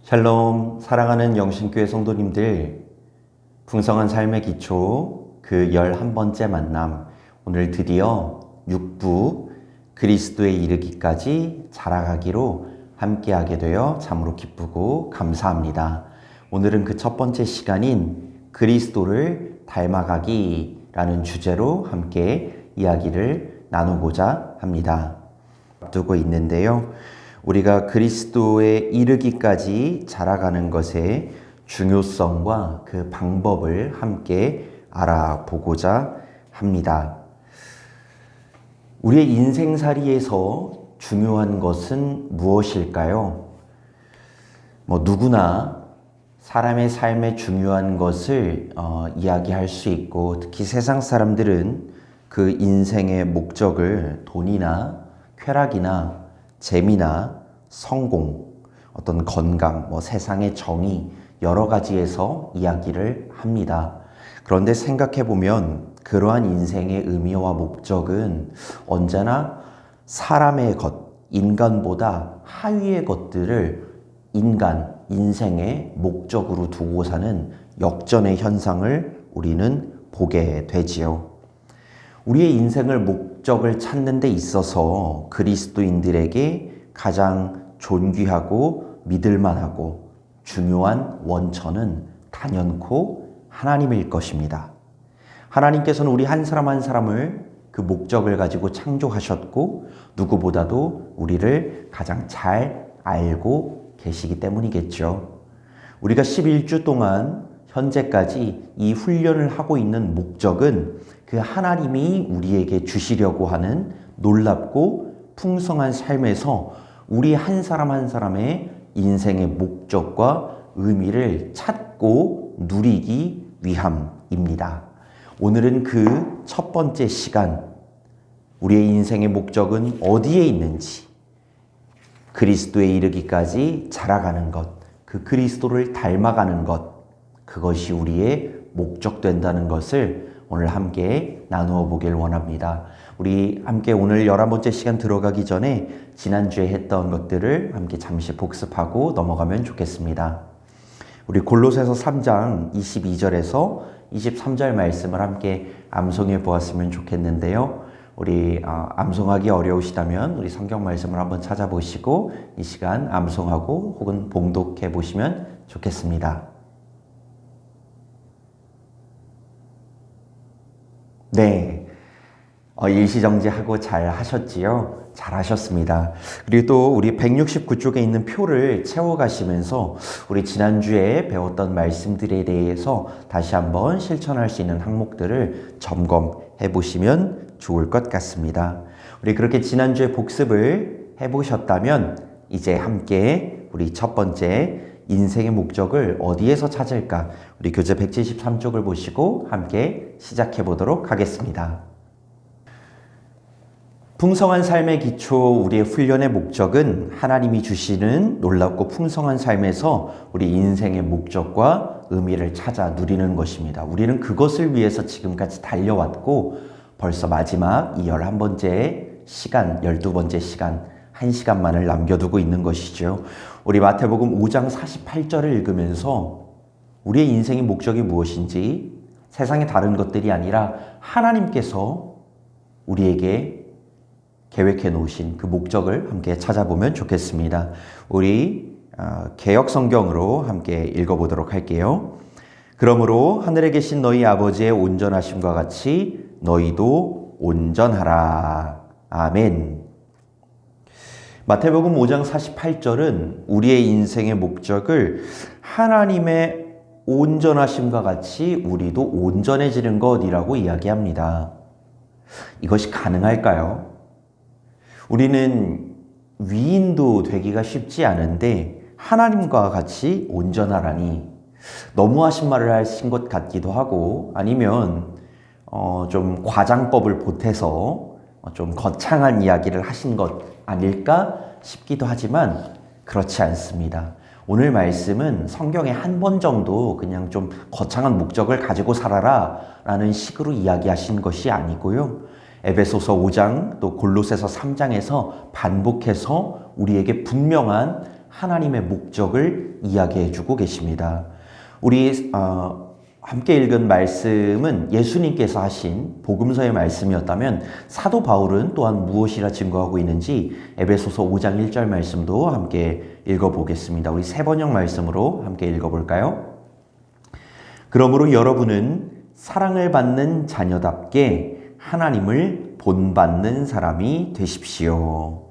샬롬, 사랑하는 영신교회 성도님들, 풍성한 삶의 기초 그 11번째 만남, 오늘 드디어 6부 그리스도에 이르기까지 자라가기로 함께하게 되어 참으로 기쁘고 감사합니다. 오늘은 그 첫 번째 시간인 그리스도를 닮아가기라는 주제로 함께 이야기를 나누고자 합니다. 앞두고 있는데요. 우리가 그리스도에 이르기까지 자라가는 것의 중요성과 그 방법을 함께 알아보고자 합니다. 우리의 인생살이에서 중요한 것은 무엇일까요? 누구나 사람의 삶에 중요한 것을 이야기할 수 있고, 특히 세상 사람들은 그 인생의 목적을 돈이나 쾌락이나 재미나 성공, 어떤 건강, 세상의 정의 여러 가지에서 이야기를 합니다. 그런데 생각해 보면 그러한 인생의 의미와 목적은 언제나 사람의 것, 인간보다 하위의 것들을 인생의 목적으로 두고 사는 역전의 현상을 우리는 보게 되지요. 우리의 인생을 목적을 찾는 데 있어서 그리스도인들에게 가장 존귀하고 믿을만하고 중요한 원천은 단연코 하나님일 것입니다. 하나님께서는 우리 한 사람 한 사람을 그 목적을 가지고 창조하셨고 누구보다도 우리를 가장 잘 알고 계시기 때문이겠죠. 우리가 11주 동안 현재까지 이 훈련을 하고 있는 목적은 그 하나님이 우리에게 주시려고 하는 놀랍고 풍성한 삶에서 우리 한 사람 한 사람의 인생의 목적과 의미를 찾고 누리기 위함입니다. 오늘은 그 첫 번째 시간, 우리의 인생의 목적은 어디에 있는지, 그리스도에 이르기까지 자라가는 것, 그 그리스도를 닮아가는 것, 그것이 우리의 목적 된다는 것을 오늘 함께 나누어 보길 원합니다. 우리 함께 오늘 11번째 시간 들어가기 전에 지난주에 했던 것들을 함께 잠시 복습하고 넘어가면 좋겠습니다. 우리 골로새서 3장 22절에서 23절 말씀을 함께 암송해 보았으면 좋겠는데요. 우리 암송하기 어려우시다면 우리 성경 말씀을 한번 찾아보시고 이 시간 암송하고 혹은 봉독해 보시면 좋겠습니다. 네, 일시정지하고 잘 하셨지요? 잘 하셨습니다. 그리고 또 우리 169쪽에 있는 표를 채워가시면서 우리 지난주에 배웠던 말씀들에 대해서 다시 한번 실천할 수 있는 항목들을 점검해 보시면 좋을 것 같습니다. 우리 그렇게 지난주에 복습을 해보셨다면 이제 함께 우리 첫 번째 인생의 목적을 어디에서 찾을까? 우리 교재 173쪽을 보시고 함께 시작해 보도록 하겠습니다. 풍성한 삶의 기초, 우리의 훈련의 목적은 하나님이 주시는 놀랍고 풍성한 삶에서 우리 인생의 목적과 의미를 찾아 누리는 것입니다. 우리는 그것을 위해서 지금까지 달려왔고 벌써 마지막 이 11번째 시간, 12번째 시간, 1시간만을 남겨두고 있는 것이죠. 우리 마태복음 5장 48절을 읽으면서 우리의 인생의 목적이 무엇인지 세상의 다른 것들이 아니라 하나님께서 우리에게 계획해 놓으신 그 목적을 함께 찾아보면 좋겠습니다. 우리 개역 성경으로 함께 읽어보도록 할게요. 그러므로 하늘에 계신 너희 아버지의 온전하심과 같이 너희도 온전하라. 아멘. 마태복음 5장 48절은 우리의 인생의 목적을 하나님의 온전하심과 같이 우리도 온전해지는 것이라고 이야기합니다. 이것이 가능할까요? 우리는 위인도 되기가 쉽지 않은데 하나님과 같이 온전하라니 너무하신 말을 하신 것 같기도 하고 아니면 좀 과장법을 보태서 좀 거창한 이야기를 하신 것 아닐까 싶기도 하지만 그렇지 않습니다. 오늘 말씀은 성경에 한 번 정도 그냥 좀 거창한 목적을 가지고 살아라 라는 식으로 이야기하신 것이 아니고요. 에베소서 5장 또 골로새서 3장에서 반복해서 우리에게 분명한 하나님의 목적을 이야기해 주고 계십니다. 우리 함께 읽은 말씀은 예수님께서 하신 복음서의 말씀이었다면 사도 바울은 또한 무엇이라 증거하고 있는지 에베소서 5장 1절 말씀도 함께 읽어보겠습니다. 우리 세 번역 말씀으로 함께 읽어볼까요? 그러므로 여러분은 사랑을 받는 자녀답게 하나님을 본받는 사람이 되십시오.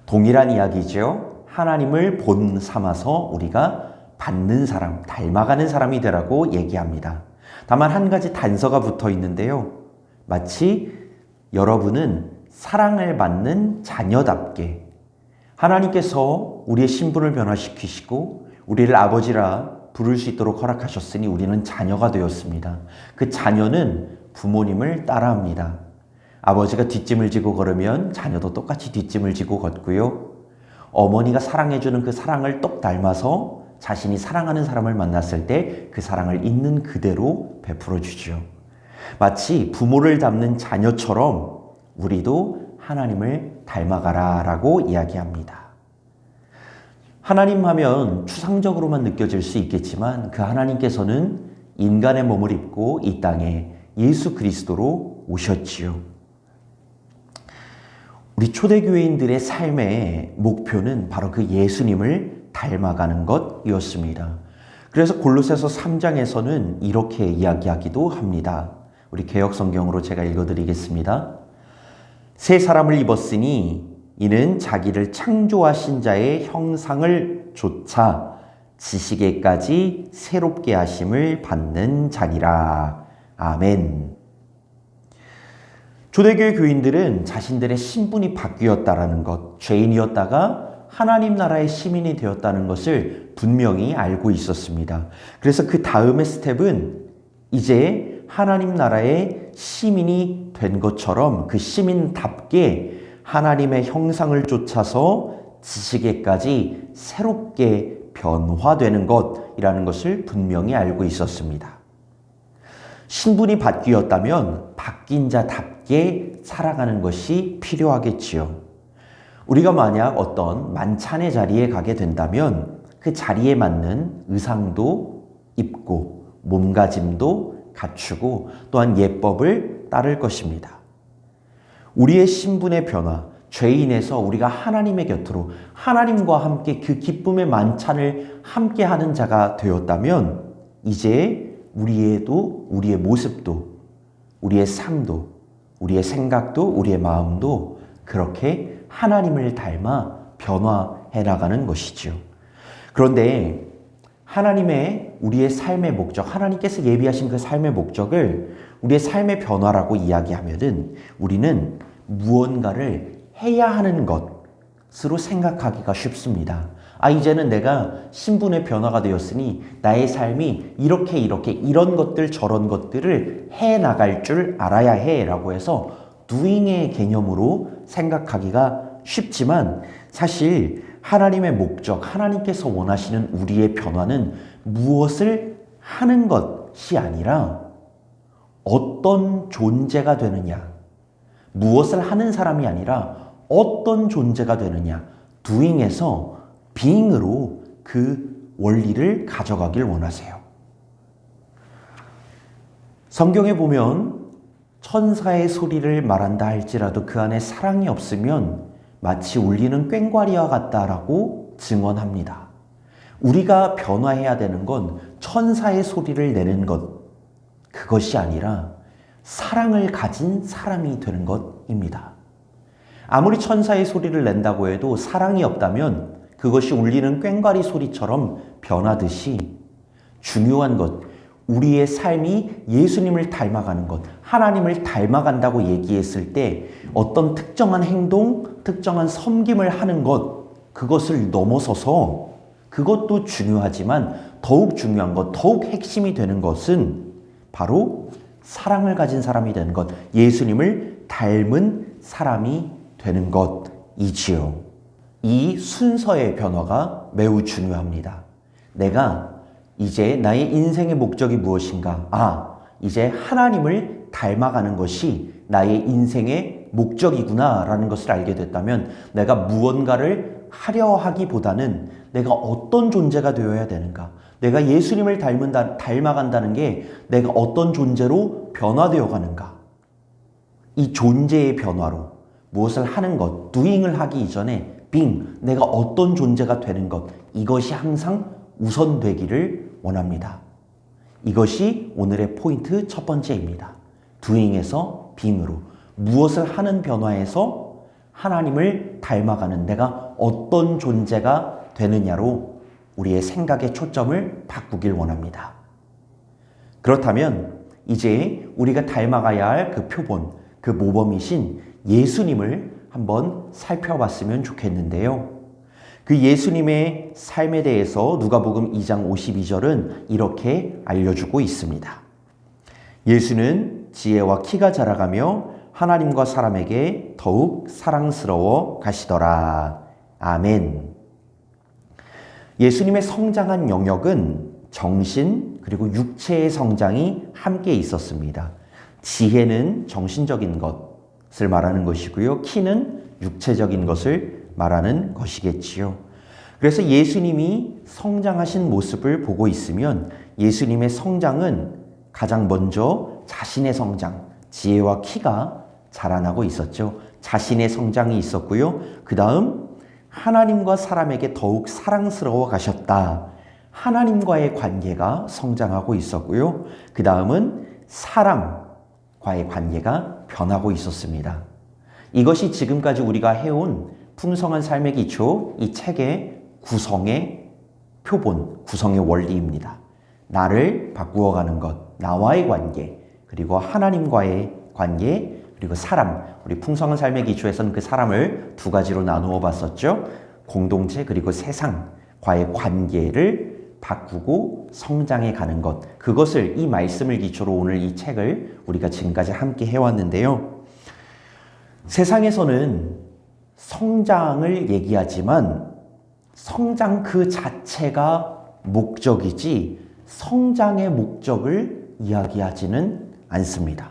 동일한 이야기죠. 하나님을 본 삼아서 우리가 받는 사람, 닮아가는 사람이 되라고 얘기합니다. 다만 한 가지 단서가 붙어 있는데요. 마치 여러분은 사랑을 받는 자녀답게 하나님께서 우리의 신분을 변화시키시고 우리를 아버지라 부를 수 있도록 허락하셨으니 우리는 자녀가 되었습니다. 그 자녀는 부모님을 따라합니다. 아버지가 뒷짐을 지고 걸으면 자녀도 똑같이 뒷짐을 지고 걷고요. 어머니가 사랑해주는 그 사랑을 똑 닮아서 자신이 사랑하는 사람을 만났을 때 그 사랑을 있는 그대로 베풀어 주죠. 마치 부모를 닮는 자녀처럼 우리도 하나님을 닮아가라 라고 이야기합니다. 하나님 하면 추상적으로만 느껴질 수 있겠지만 그 하나님께서는 인간의 몸을 입고 이 땅에 예수 그리스도로 오셨지요. 우리 초대교회인들의 삶의 목표는 바로 그 예수님을 닮아가는 것이었습니다. 그래서 골로새서 3장에서는 이렇게 이야기하기도 합니다. 우리 개역성경으로 제가 읽어드리겠습니다. 새 사람을 입었으니 이는 자기를 창조하신 자의 형상을 조차 지식에까지 새롭게 하심을 받는 자니라. 아멘. 초대교회 교인들은 자신들의 신분이 바뀌었다라는 것, 죄인이었다가 하나님 나라의 시민이 되었다는 것을 분명히 알고 있었습니다. 그래서 그 다음의 스텝은 이제 하나님 나라의 시민이 된 것처럼 그 시민답게 하나님의 형상을 쫓아서 지식에까지 새롭게 변화되는 것이라는 것을 분명히 알고 있었습니다. 신분이 바뀌었다면 바뀐 자답게 살아가는 것이 필요하겠지요. 우리가 만약 어떤 만찬의 자리에 가게 된다면 그 자리에 맞는 의상도 입고 몸가짐도 갖추고 또한 예법을 따를 것입니다. 우리의 신분의 변화, 죄인에서 우리가 하나님의 곁으로 하나님과 함께 그 기쁨의 만찬을 함께 하는 자가 되었다면 이제 우리의 모습도, 우리의 삶도, 우리의 생각도, 우리의 마음도 그렇게 하나님을 닮아 변화해 나가는 것이지요. 그런데 하나님의 우리의 삶의 목적, 하나님께서 예비하신 그 삶의 목적을 우리의 삶의 변화라고 이야기하면은 우리는 무언가를 해야 하는 것으로 생각하기가 쉽습니다. 이제는 내가 신분의 변화가 되었으니 나의 삶이 이렇게 이런 것들 저런 것들을 해 나갈 줄 알아야 해 라고 해서 doing의 개념으로 생각하기가 쉽지만 사실 하나님의 목적, 하나님께서 원하시는 우리의 변화는 무엇을 하는 것이 아니라 어떤 존재가 되느냐, 무엇을 하는 사람이 아니라 어떤 존재가 되느냐, doing에서 being으로 그 원리를 가져가길 원하세요. 성경에 보면 천사의 소리를 말한다 할지라도 그 안에 사랑이 없으면 마치 울리는 꽹과리와 같다라고 증언합니다. 우리가 변화해야 되는 건 천사의 소리를 내는 것, 그것이 아니라 사랑을 가진 사람이 되는 것입니다. 아무리 천사의 소리를 낸다고 해도 사랑이 없다면 그것이 울리는 꽹과리 소리처럼 변하듯이 중요한 것, 우리의 삶이 예수님을 닮아가는 것, 하나님을 닮아간다고 얘기했을 때 어떤 특정한 행동, 특정한 섬김을 하는 것, 그것을 넘어서서 그것도 중요하지만 더욱 중요한 것, 더욱 핵심이 되는 것은 바로 사랑을 가진 사람이 되는 것, 예수님을 닮은 사람이 되는 것이지요. 이 순서의 변화가 매우 중요합니다. 내가 이제 나의 인생의 목적이 무엇인가? 이제 하나님을 닮아가는 것이 나의 인생의 목적이구나 라는 것을 알게 됐다면 내가 무언가를 하려 하기보다는 내가 어떤 존재가 되어야 되는가? 내가 예수님을 닮아간다는 게 내가 어떤 존재로 변화되어 가는가? 이 존재의 변화로 무엇을 하는 것, doing을 하기 이전에 being, 내가 어떤 존재가 되는 것, 이것이 항상 우선되기를 원합니다. 이것이 오늘의 포인트 첫 번째입니다. doing에서 being으로 무엇을 하는 변화에서 하나님을 닮아가는 내가 어떤 존재가 되느냐로 우리의 생각의 초점을 바꾸길 원합니다. 그렇다면 이제 우리가 닮아가야 할 그 표본, 그 모범이신 예수님을 한번 살펴봤으면 좋겠는데요. 그 예수님의 삶에 대해서 누가복음 2장 52절은 이렇게 알려주고 있습니다. 예수는 지혜와 키가 자라가며 하나님과 사람에게 더욱 사랑스러워 가시더라. 아멘. 예수님의 성장한 영역은 정신 그리고 육체의 성장이 함께 있었습니다. 지혜는 정신적인 것을 말하는 것이고요. 키는 육체적인 것을 말하는 것이겠지요. 그래서 예수님이 성장하신 모습을 보고 있으면 예수님의 성장은 가장 먼저 자신의 성장, 지혜와 키가 자라나고 있었죠. 자신의 성장이 있었고요. 그 다음 하나님과 사람에게 더욱 사랑스러워 가셨다. 하나님과의 관계가 성장하고 있었고요. 그 다음은 사람과의 관계가 변하고 있었습니다. 이것이 지금까지 우리가 해온 풍성한 삶의 기초, 이 책의 구성의 표본, 구성의 원리입니다. 나를 바꾸어가는 것, 나와의 관계, 그리고 하나님과의 관계, 그리고 사람, 우리 풍성한 삶의 기초에서는 그 사람을 두 가지로 나누어 봤었죠. 공동체 그리고 세상과의 관계를 바꾸고 성장해 가는 것, 그것을 이 말씀을 기초로 오늘 이 책을 우리가 지금까지 함께 해왔는데요. 세상에서는 성장을 얘기하지만 성장 그 자체가 목적이지 성장의 목적을 이야기하지는 않습니다.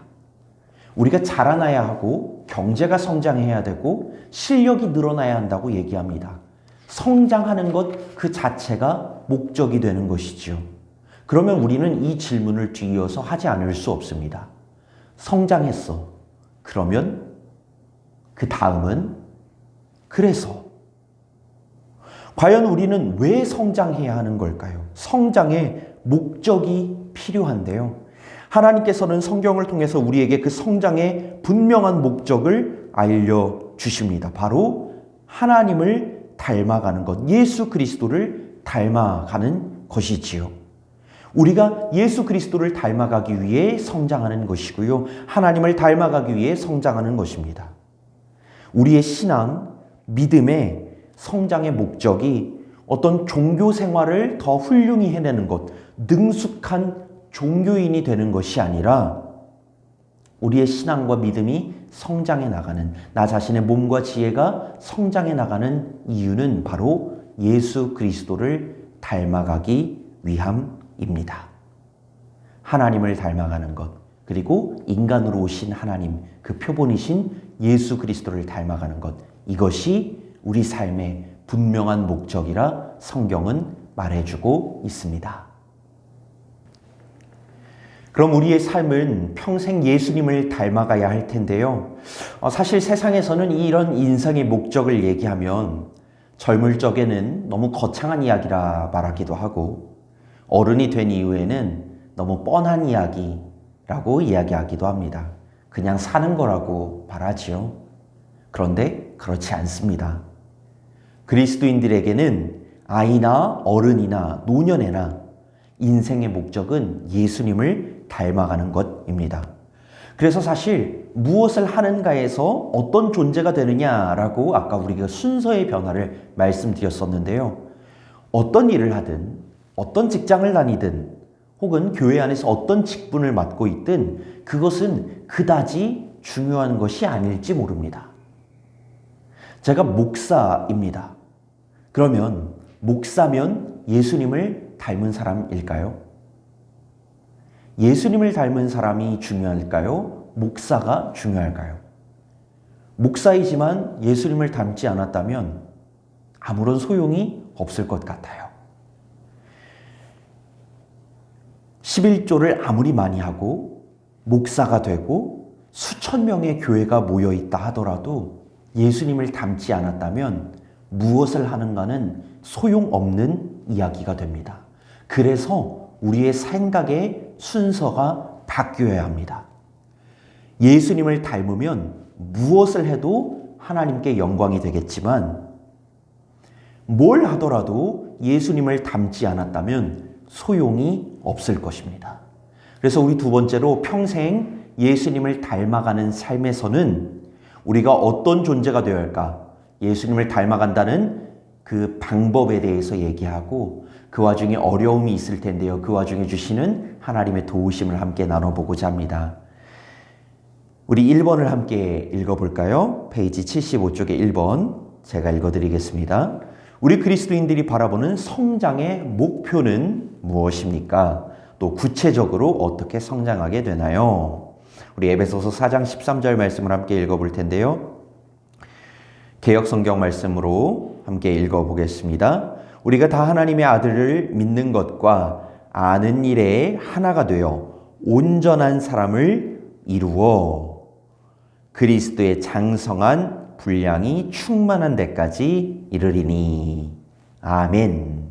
우리가 자라나야 하고 경제가 성장해야 되고 실력이 늘어나야 한다고 얘기합니다. 성장하는 것 그 자체가 목적이 되는 것이죠. 그러면 우리는 이 질문을 뒤이어서 하지 않을 수 없습니다. 성장했어. 그러면 그 다음은 그래서 과연 우리는 왜 성장해야 하는 걸까요? 성장의 목적이 필요한데요. 하나님께서는 성경을 통해서 우리에게 그 성장의 분명한 목적을 알려주십니다. 바로 하나님을 닮아가는 것, 예수 그리스도를 닮아가는 것이지요. 우리가 예수 그리스도를 닮아가기 위해 성장하는 것이고요. 하나님을 닮아가기 위해 성장하는 것입니다. 우리의 신앙, 믿음의 성장의 목적이 어떤 종교 생활을 더 훌륭히 해내는 것, 능숙한 종교인이 되는 것이 아니라 우리의 신앙과 믿음이 성장해 나가는, 나 자신의 몸과 지혜가 성장해 나가는 이유는 바로 예수 그리스도를 닮아가기 위함입니다. 하나님을 닮아가는 것, 그리고 인간으로 오신 하나님, 그 표본이신 예수 그리스도를 닮아가는 것, 이것이 우리 삶의 분명한 목적이라 성경은 말해주고 있습니다. 그럼 우리의 삶은 평생 예수님을 닮아가야 할 텐데요. 사실 세상에서는 이런 인생의 목적을 얘기하면 젊을 적에는 너무 거창한 이야기라 말하기도 하고 어른이 된 이후에는 너무 뻔한 이야기라고 이야기하기도 합니다. 그냥 사는 거라고 말하지요. 그런데 그렇지 않습니다. 그리스도인들에게는 아이나 어른이나 노년에나 인생의 목적은 예수님을 닮아가는 것입니다. 그래서 사실 무엇을 하는가에서 어떤 존재가 되느냐라고 아까 우리가 순서의 변화를 말씀드렸었는데요. 어떤 일을 하든 어떤 직장을 다니든 혹은 교회 안에서 어떤 직분을 맡고 있든 그것은 그다지 중요한 것이 아닐지 모릅니다. 제가 목사입니다. 그러면 목사면 예수님을 닮은 사람일까요? 예수님을 닮은 사람이 중요할까요? 목사가 중요할까요? 목사이지만 예수님을 닮지 않았다면 아무런 소용이 없을 것 같아요. 11조를 아무리 많이 하고 목사가 되고 수천 명의 교회가 모여 있다 하더라도 예수님을 닮지 않았다면 무엇을 하는가는 소용없는 이야기가 됩니다. 그래서 우리의 생각의 순서가 바뀌어야 합니다. 예수님을 닮으면 무엇을 해도 하나님께 영광이 되겠지만 뭘 하더라도 예수님을 닮지 않았다면 소용이 없을 것입니다. 그래서 우리 두 번째로 평생 예수님을 닮아가는 삶에서는 우리가 어떤 존재가 되어야 할까? 예수님을 닮아간다는 그 방법에 대해서 얘기하고 그 와중에 어려움이 있을 텐데요. 그 와중에 주시는 하나님의 도우심을 함께 나눠보고자 합니다. 우리 1번을 함께 읽어볼까요? 페이지 75쪽에 1번 제가 읽어드리겠습니다. 우리 그리스도인들이 바라보는 성장의 목표는 무엇입니까? 또 구체적으로 어떻게 성장하게 되나요? 우리 에베소서 4장 13절 말씀을 함께 읽어볼 텐데요. 개역 성경 말씀으로 함께 읽어보겠습니다. 우리가 다 하나님의 아들을 믿는 것과 아는 일에 하나가 되어 온전한 사람을 이루어 그리스도의 장성한 분량이 충만한 데까지 이르리니. 아멘.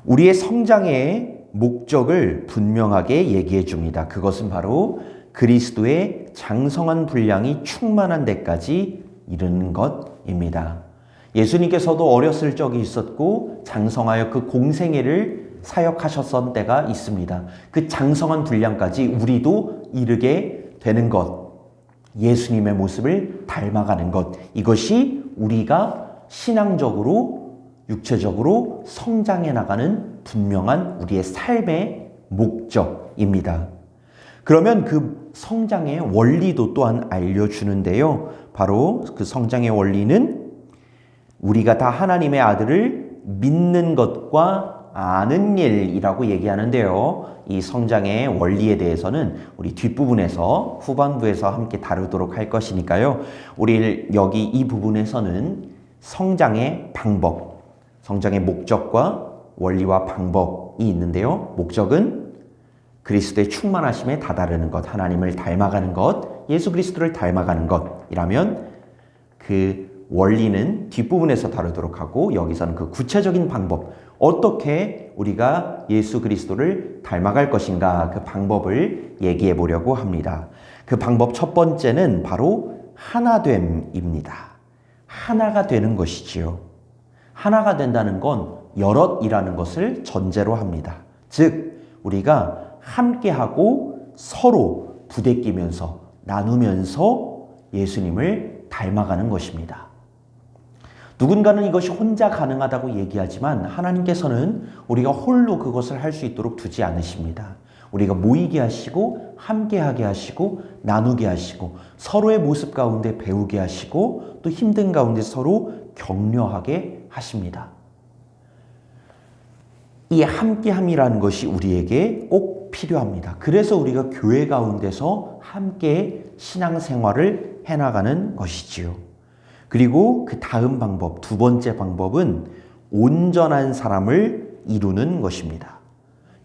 우리의 성장의 목적을 분명하게 얘기해 줍니다. 그것은 바로 그리스도의 장성한 분량이 충만한 데까지 이르는 것입니다. 예수님께서도 어렸을 적이 있었고 장성하여 그 공생애를 사역하셨던 때가 있습니다. 그 장성한 분량까지 우리도 이르게 되는 것, 예수님의 모습을 닮아가는 것, 이것이 우리가 신앙적으로 육체적으로 성장해 나가는 분명한 우리의 삶의 목적입니다. 그러면 그 성장의 원리도 또한 알려주는데요. 바로 그 성장의 원리는 우리가 다 하나님의 아들을 믿는 것과 아는 일이라고 얘기하는데요. 이 성장의 원리에 대해서는 우리 뒷부분에서 후반부에서 함께 다루도록 할 것이니까요. 우리 여기 이 부분에서는 성장의 방법, 성장의 목적과 원리와 방법이 있는데요. 목적은 그리스도의 충만하심에 다다르는 것, 하나님을 닮아가는 것, 예수 그리스도를 닮아가는 것이라면 그 원리는 뒷부분에서 다루도록 하고 여기서는 그 구체적인 방법, 어떻게 우리가 예수 그리스도를 닮아갈 것인가 그 방법을 얘기해 보려고 합니다. 그 방법 첫 번째는 바로 하나됨입니다. 하나가 되는 것이지요. 하나가 된다는 건 여럿이라는 것을 전제로 합니다. 즉 우리가 함께하고 서로 부대끼면서 나누면서 예수님을 닮아가는 것입니다. 누군가는 이것이 혼자 가능하다고 얘기하지만 하나님께서는 우리가 홀로 그것을 할 수 있도록 두지 않으십니다. 우리가 모이게 하시고 함께하게 하시고 나누게 하시고 서로의 모습 가운데 배우게 하시고 또 힘든 가운데 서로 격려하게 하십니다. 이 함께함이라는 것이 우리에게 꼭 필요합니다. 그래서 우리가 교회 가운데서 함께 신앙생활을 해나가는 것이지요. 그리고 그 다음 방법, 두 번째 방법은 온전한 사람을 이루는 것입니다.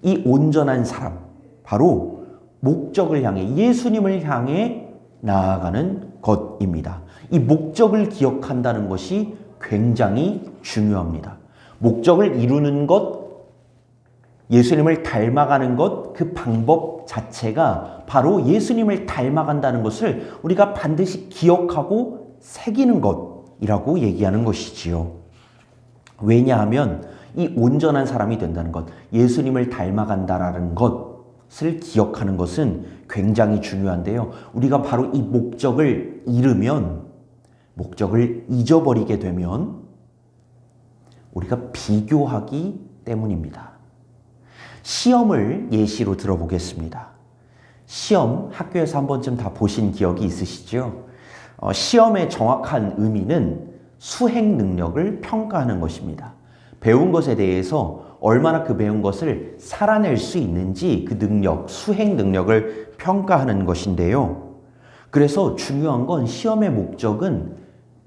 이 온전한 사람, 바로 목적을 향해, 예수님을 향해 나아가는 것입니다. 이 목적을 기억한다는 것이 굉장히 중요합니다. 목적을 이루는 것, 예수님을 닮아가는 것, 그 방법 자체가 바로 예수님을 닮아간다는 것을 우리가 반드시 기억하고 새기는 것이라고 얘기하는 것이지요. 왜냐하면 이 온전한 사람이 된다는 것, 예수님을 닮아간다라는 것을 기억하는 것은 굉장히 중요한데요. 우리가 바로 이 목적을 잃으면, 목적을 잊어버리게 되면 우리가 비교하기 때문입니다. 시험을 예시로 들어보겠습니다. 시험 학교에서 한 번쯤 다 보신 기억이 있으시죠? 시험의 정확한 의미는 수행 능력을 평가하는 것입니다. 배운 것에 대해서 얼마나 그 배운 것을 살아낼 수 있는지 그 능력, 수행 능력을 평가하는 것인데요. 그래서 중요한 건 시험의 목적은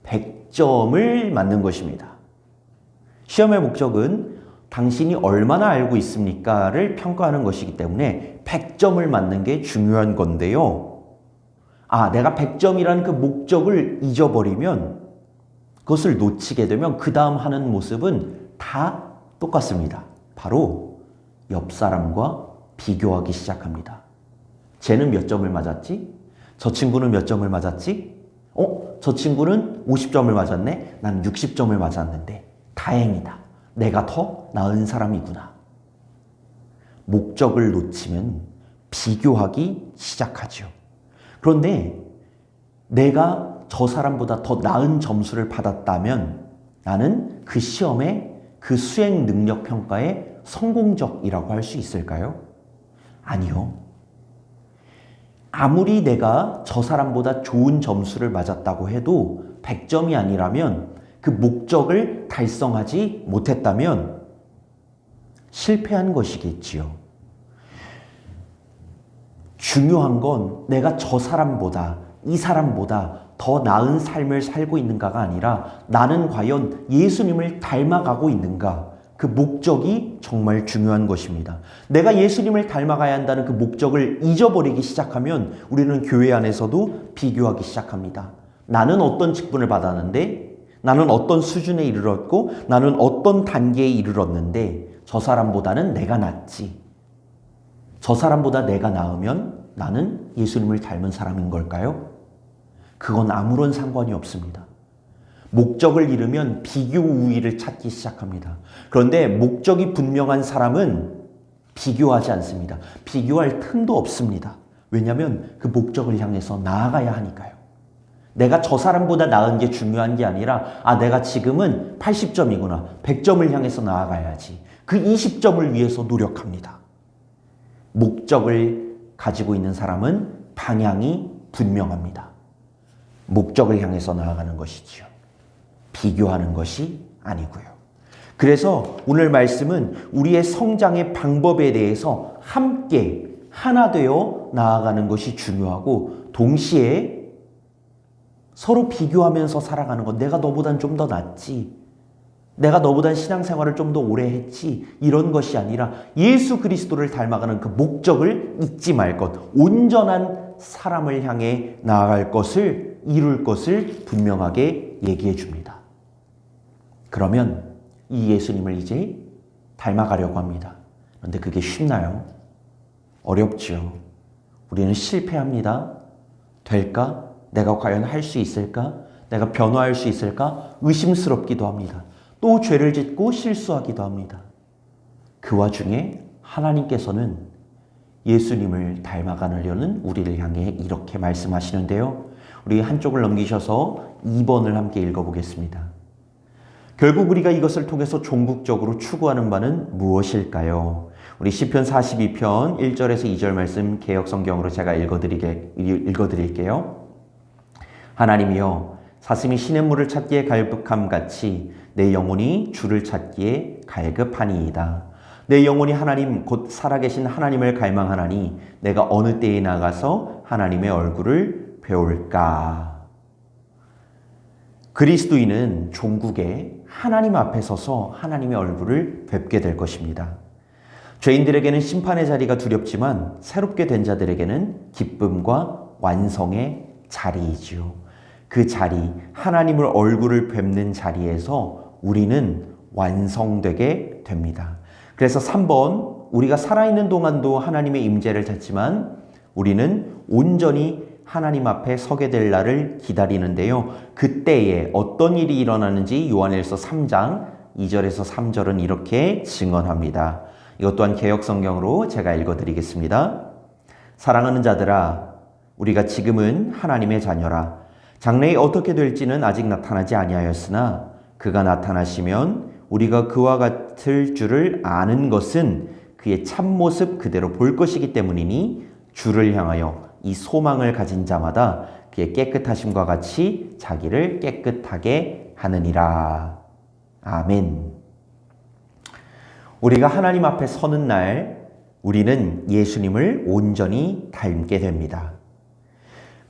100점을 맞는 것입니다. 시험의 목적은 당신이 얼마나 알고 있습니까를 평가하는 것이기 때문에 100점을 맞는 게 중요한 건데요. 내가 100점이라는 그 목적을 잊어버리면, 그것을 놓치게 되면 그 다음 하는 모습은 다 똑같습니다. 바로 옆 사람과 비교하기 시작합니다. 쟤는 몇 점을 맞았지? 저 친구는 몇 점을 맞았지? 저 친구는 50점을 맞았네? 난 60점을 맞았는데 다행이다. 내가 더 나은 사람이구나. 목적을 놓치면 비교하기 시작하죠. 그런데 내가 저 사람보다 더 나은 점수를 받았다면 나는 그 시험에, 그 수행 능력 평가에 성공적이라고 할 수 있을까요? 아니요. 아무리 내가 저 사람보다 좋은 점수를 맞았다고 해도 100점이 아니라면, 그 목적을 달성하지 못했다면 실패한 것이겠지요. 중요한 건 내가 저 사람보다, 이 사람보다 더 나은 삶을 살고 있는가가 아니라 나는 과연 예수님을 닮아가고 있는가, 그 목적이 정말 중요한 것입니다. 내가 예수님을 닮아가야 한다는 그 목적을 잊어버리기 시작하면 우리는 교회 안에서도 비교하기 시작합니다. 나는 어떤 직분을 받았는데, 나는 어떤 수준에 이르렀고, 나는 어떤 단계에 이르렀는데 저 사람보다는 내가 낫지. 저 사람보다 내가 나으면 나는 예수님을 닮은 사람인 걸까요? 그건 아무런 상관이 없습니다. 목적을 잃으면 비교 우위를 찾기 시작합니다. 그런데 목적이 분명한 사람은 비교하지 않습니다. 비교할 틈도 없습니다. 왜냐하면 그 목적을 향해서 나아가야 하니까요. 내가 저 사람보다 나은 게 중요한 게 아니라 내가 지금은 80점이구나. 100점을 향해서 나아가야지. 그 20점을 위해서 노력합니다. 목적을 가지고 있는 사람은 방향이 분명합니다. 목적을 향해서 나아가는 것이지요. 비교하는 것이 아니고요. 그래서 오늘 말씀은 우리의 성장의 방법에 대해서 함께 하나 되어 나아가는 것이 중요하고, 동시에 서로 비교하면서 살아가는 것, 내가 너보단 좀 더 낫지, 내가 너보단 신앙생활을 좀 더 오래 했지, 이런 것이 아니라 예수 그리스도를 닮아가는 그 목적을 잊지 말 것, 온전한 사람을 향해 나아갈 것을, 이룰 것을 분명하게 얘기해 줍니다. 그러면 이 예수님을 이제 닮아가려고 합니다. 그런데 그게 쉽나요? 어렵죠. 우리는 실패합니다. 될까? 내가 과연 할 수 있을까? 내가 변화할 수 있을까? 의심스럽기도 합니다. 또 죄를 짓고 실수하기도 합니다. 그 와중에 하나님께서는 예수님을 닮아가려는 우리를 향해 이렇게 말씀하시는데요. 우리 한쪽을 넘기셔서 2번을 함께 읽어보겠습니다. 결국 우리가 이것을 통해서 종국적으로 추구하는 바는 무엇일까요? 우리 시편 42편 1절에서 2절 말씀 개역성경으로 제가 읽어드릴게요. 하나님이여, 사슴이 시냇물을 찾기에 갈급함 같이 내 영혼이 주를 찾기에 갈급하니이다. 내 영혼이 하나님 곧 살아계신 하나님을 갈망하나니 내가 어느 때에 나가서 하나님의 얼굴을 배울까? 그리스도인은 종국에 하나님 앞에 서서 하나님의 얼굴을 뵙게 될 것입니다. 죄인들에게는 심판의 자리가 두렵지만 새롭게 된 자들에게는 기쁨과 완성의 자리이지요. 그 자리, 하나님을 얼굴을 뵙는 자리에서 우리는 완성되게 됩니다. 그래서 3번, 우리가 살아있는 동안도 하나님의 임재를 찾지만 우리는 온전히 하나님 앞에 서게 될 날을 기다리는데요. 그때에 어떤 일이 일어나는지 요한일서 3장 2절에서 3절은 이렇게 증언합니다. 이것 또한 개역성경으로 제가 읽어드리겠습니다. 사랑하는 자들아, 우리가 지금은 하나님의 자녀라. 장래에 어떻게 될지는 아직 나타나지 아니하였으나 그가 나타나시면 우리가 그와 같을 줄을 아는 것은 그의 참모습 그대로 볼 것이기 때문이니 주를 향하여 이 소망을 가진 자마다 그의 깨끗하심과 같이 자기를 깨끗하게 하느니라. 아멘. 우리가 하나님 앞에 서는 날 우리는 예수님을 온전히 닮게 됩니다.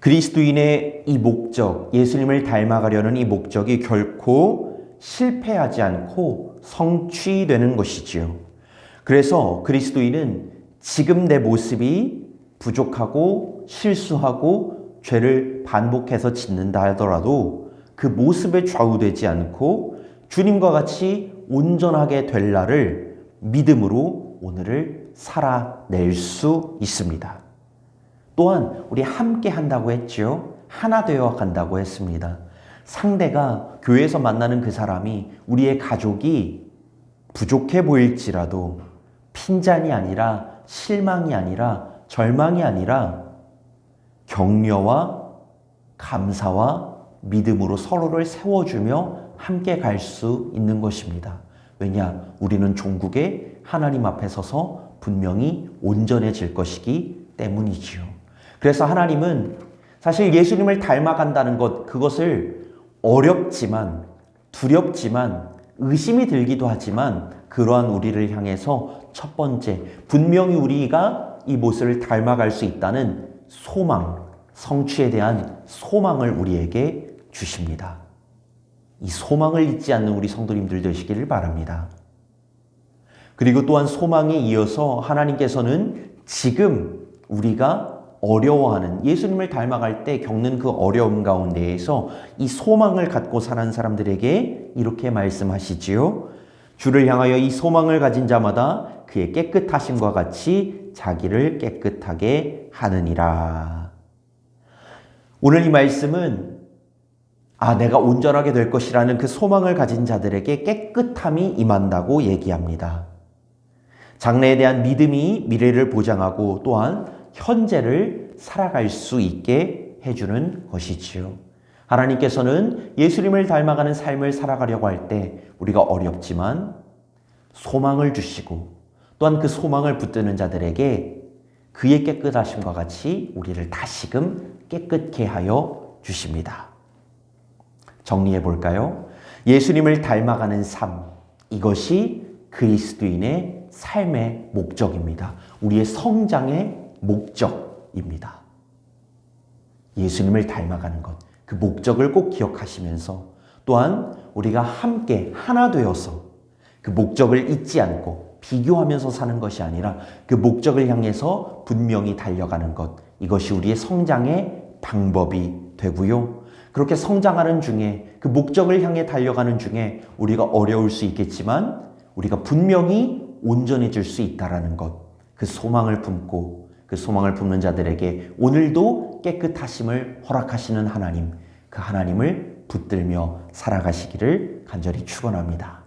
그리스도인의 이 목적, 예수님을 닮아가려는 이 목적이 결코 실패하지 않고 성취되는 것이지요. 그래서 그리스도인은 지금 내 모습이 부족하고 실수하고 죄를 반복해서 짓는다 하더라도 그 모습에 좌우되지 않고 주님과 같이 온전하게 될 날을 믿음으로 오늘을 살아낼 수 있습니다. 또한 우리 함께 한다고 했죠. 하나 되어 간다고 했습니다. 상대가 교회에서 만나는 그 사람이 우리의 가족이 부족해 보일지라도 핀잔이 아니라 실망이 아니라 절망이 아니라 격려와 감사와 믿음으로 서로를 세워주며 함께 갈 수 있는 것입니다. 왜냐? 우리는 종국에 하나님 앞에 서서 분명히 온전해질 것이기 때문이지요. 그래서 하나님은 사실 예수님을 닮아간다는 것, 그것을 어렵지만 두렵지만 의심이 들기도 하지만 그러한 우리를 향해서 첫 번째, 분명히 우리가 이 모습을 닮아갈 수 있다는 소망, 성취에 대한 소망을 우리에게 주십니다. 이 소망을 잊지 않는 우리 성도님들 되시기를 바랍니다. 그리고 또한 소망에 이어서 하나님께서는 지금 우리가 어려워하는, 예수님을 닮아갈 때 겪는 그 어려움 가운데에서 이 소망을 갖고 사는 사람들에게 이렇게 말씀하시지요. 주를 향하여 이 소망을 가진 자마다 그의 깨끗하심과 같이 자기를 깨끗하게 하느니라. 오늘 이 말씀은 내가 온전하게 될 것이라는 그 소망을 가진 자들에게 깨끗함이 임한다고 얘기합니다. 장래에 대한 믿음이 미래를 보장하고 또한 현재를 살아갈 수 있게 해주는 것이지요. 하나님께서는 예수님을 닮아가는 삶을 살아가려고 할 때 우리가 어렵지만 소망을 주시고 또한 그 소망을 붙드는 자들에게 그의 깨끗하심과 같이 우리를 다시금 깨끗게 하여 주십니다. 정리해 볼까요? 예수님을 닮아가는 삶, 이것이 그리스도인의 삶의 목적입니다. 우리의 성장의 목적입니다. 예수님을 닮아가는 것, 그 목적을 꼭 기억하시면서 또한 우리가 함께 하나 되어서 그 목적을 잊지 않고 비교하면서 사는 것이 아니라 그 목적을 향해서 분명히 달려가는 것, 이것이 우리의 성장의 방법이 되고요. 그렇게 성장하는 중에, 그 목적을 향해 달려가는 중에 우리가 어려울 수 있겠지만 우리가 분명히 온전해질 수 있다는 것, 그 소망을 품고 그 소망을 품는 자들에게 오늘도 깨끗하심을 허락하시는 하나님, 그 하나님을 붙들며 살아가시기를 간절히 축원합니다.